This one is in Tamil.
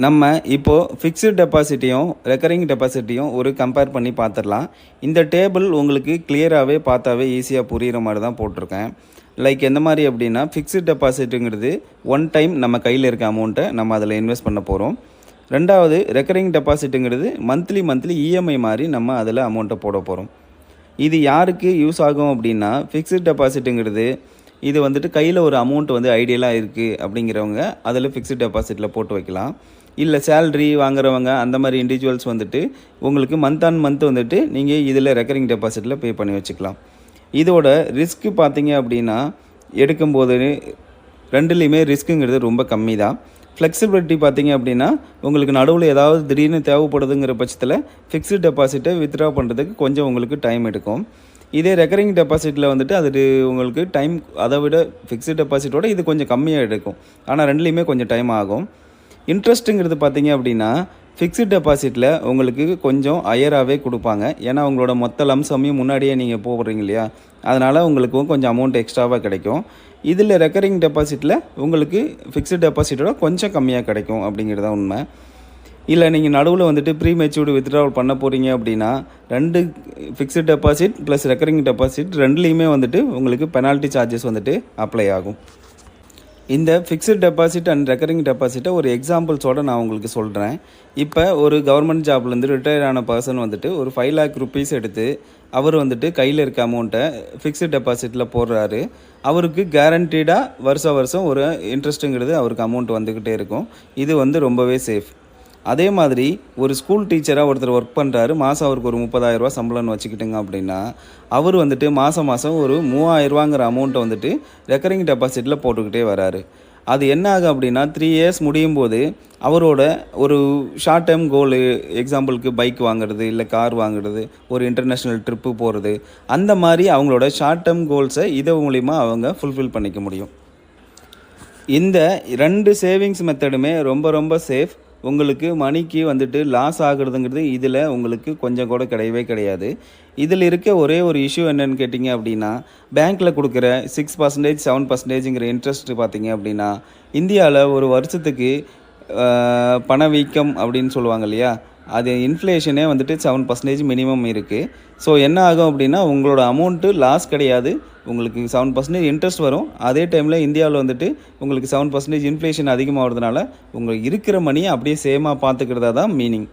நம்ம இப்போது ஃபிக்ஸ்டு டெபாசிட்டையும் ரெக்கரிங் டெபாசிட்டையும் ஒரு கம்பேர் பண்ணி பார்த்துடலாம். இந்த டேபிள் உங்களுக்கு கிளியராகவே பார்த்தாவே ஈஸியாக புரிகிற மாதிரி தான் போட்டிருக்கேன். லைக் எந்த மாதிரி அப்படின்னா, ஃபிக்ஸ்டு டெபாசிட்டுங்கிறது ஒன் டைம் நம்ம கையில் இருக்க அமௌண்ட்டை நம்ம அதில் இன்வெஸ்ட் பண்ண போகிறோம். ரெண்டாவது ரெக்கரிங் டெபாசிட்டுங்கிறது மந்த்லி இஎம்ஐ மாதிரி நம்ம அதில் அமௌண்ட்டை போட போகிறோம். இது யாருக்கு யூஸ் ஆகும் அப்படின்னா, ஃபிக்ஸ்டு டெபாசிட்டுங்கிறது இது வந்துட்டு கையில் ஒரு அமௌண்ட் வந்து ஐடியலாக இருக்குது அப்படிங்கிறவங்க அதில் ஃபிக்ஸ்டு டெபாசிட்டில் போட்டு வைக்கலாம். இல்லை சேல்ரி வாங்குறவங்க அந்த மாதிரி இண்டிவிஜுவல்ஸ் வந்துட்டு உங்களுக்கு மந்த் ஆன் மந்த் வந்துட்டு நீங்கள் இதில் ரெக்கரிங் டெபாசிட்டில் பே பண்ணி வச்சுக்கலாம். இதோட ரிஸ்க்கு பார்த்தீங்க அப்படின்னா, எடுக்கும்போது ரெண்டுலேயுமே ரிஸ்க்குங்கிறது ரொம்ப கம்மி தான். ஃப்ளெக்சிபிலிட்டி பார்த்தீங்க அப்படின்னா, உங்களுக்கு நடுவில் ஏதாவது திடீர்னு தேவைப்படுதுங்கிற பட்சத்தில் ஃபிக்ஸ்டு டெபாசிட்டை வித்ட்ரா பண்ணுறதுக்கு கொஞ்சம் உங்களுக்கு டைம் எடுக்கும். இதே ரெக்கரிங் டெபாசிட்டில் வந்துட்டு அது உங்களுக்கு டைம் அதை விட ஃபிக்ஸ்டு டெபாசிட்டோட இது கொஞ்சம் கம்மியாக எடுக்கும். ஆனால் ரெண்டுலேயுமே கொஞ்சம் டைம் ஆகும். இன்ட்ரெஸ்ட்டுங்கிறது பார்த்தீங்க அப்படின்னா, ஃபிக்ஸ்டு டெபாசிட்டில் உங்களுக்கு கொஞ்சம் ஹையராகவே கொடுப்பாங்க. ஏன்னா உங்களோட மொத்த லம்சமையும் முன்னாடியே நீங்கள் போடுறீங்க இல்லையா, அதனால் உங்களுக்கும் கொஞ்சம் அமௌண்ட் எக்ஸ்ட்ராவாக கிடைக்கும். இதில் ரெக்கரிங் டெபாசிட்டில் உங்களுக்கு ஃபிக்ஸ்டு டெபாசிட்டோட கொஞ்சம் கம்மியாக கிடைக்கும் அப்படிங்கிறது தான் உண்மை. இல்லை நீங்கள் நடுவில் வந்துட்டு ப்ரீ மெச்சூர்டு வித்ட்ராவல் பண்ண போகிறீங்க அப்படின்னா, ரெண்டு fixed deposit plus recurring deposit ரெண்டுலேயுமே வந்துட்டு உங்களுக்கு பெனால்ட்டி சார்ஜஸ் வந்துட்டு அப்ளை ஆகும். இந்த ஃபிக்ஸ்டு டெபாசிட் அண்ட் ரெக்கரிங் டெபாசிட்டை ஒரு எக்ஸாம்பிள்ஸோடு நான் உங்களுக்கு சொல்கிறேன். இப்போ ஒரு கவர்மெண்ட் ஜாப்லேருந்து ரிட்டையர் ஆன பர்சன் வந்துட்டு ஒரு 5 lakh rupees எடுத்து அவர் வந்துட்டு கையில் இருக்க அமௌண்ட்டை ஃபிக்ஸ்டு டெபாசிட்டில் போடுறாரு. அவருக்கு கேரண்டீடாக வருஷம் ஒரு இன்ட்ரெஸ்ட்டுங்கிறது அவருக்கு அமௌண்ட் வந்துக்கிட்டே இருக்கும். இது வந்து ரொம்பவே சேஃப். அதே மாதிரி ஒரு ஸ்கூல் டீச்சராக ஒருத்தர் ஒர்க் பண்ணுறாரு. மாதம் அவருக்கு ஒரு 30,000 சம்பளம்னு வச்சுக்கிட்டுங்க அப்படின்னா, அவர் வந்துட்டு மாதம் ஒரு 3,000 அமௌண்ட்டை வந்துட்டு ரெக்கரிங் டெபாசிட்டில் போட்டுக்கிட்டே வராரு. அது என்ன ஆகும் அப்படின்னா, 3 years முடியும் போது அவரோட ஒரு ஷார்ட் டேர்ம் கோல், எக்ஸாம்பிளுக்கு பைக் வாங்குறது, இல்லை கார் வாங்குறது, ஒரு இன்டர்நேஷ்னல் ட்ரிப்பு போகிறது, அந்த மாதிரி அவங்களோட ஷார்ட் டேர்ம் கோல்ஸை இது மூலிமா அவங்க ஃபுல்ஃபில் பண்ணிக்க முடியும். இந்த 2 சேவிங்ஸ் மெத்தடுமே ரொம்ப சேஃப். உங்களுக்கு மணிக்கு வந்துட்டு லாஸ் ஆகுறதுங்கிறது இதில் உங்களுக்கு கொஞ்சம் கூட கிடையவே கிடையாது. இதில் இருக்க ஒரே ஒரு இஷ்யூ என்னென்னு கேட்டிங்க அப்படின்னா, பேங்க்கில் கொடுக்குற 6%, 7%ங்கிற இன்ட்ரெஸ்ட்டு பார்த்தீங்க அப்படின்னா, இந்தியாவில் ஒரு வருஷத்துக்கு பணவீக்கம் அப்படின்னு சொல்லுவாங்க இல்லையா, அது இன்ஃப்ளேஷனே வந்துட்டு 7% மினிமம் இருக்குது. ஸோ என்ன ஆகும் அப்படின்னா, உங்களோட அமௌண்ட்டு லாஸ் கிடையாது, உங்களுக்கு 7% இன்ட்ரெஸ்ட் வரும். அதே டைமில் இந்தியாவில் வந்துட்டு உங்களுக்கு 7% இன்ஃப்ளேஷன் அதிகமாகிறதுனால உங்களுக்கு இருக்கிற மணியை அப்படியே சேமாக பார்த்துக்கிறதா தான் மீனிங்.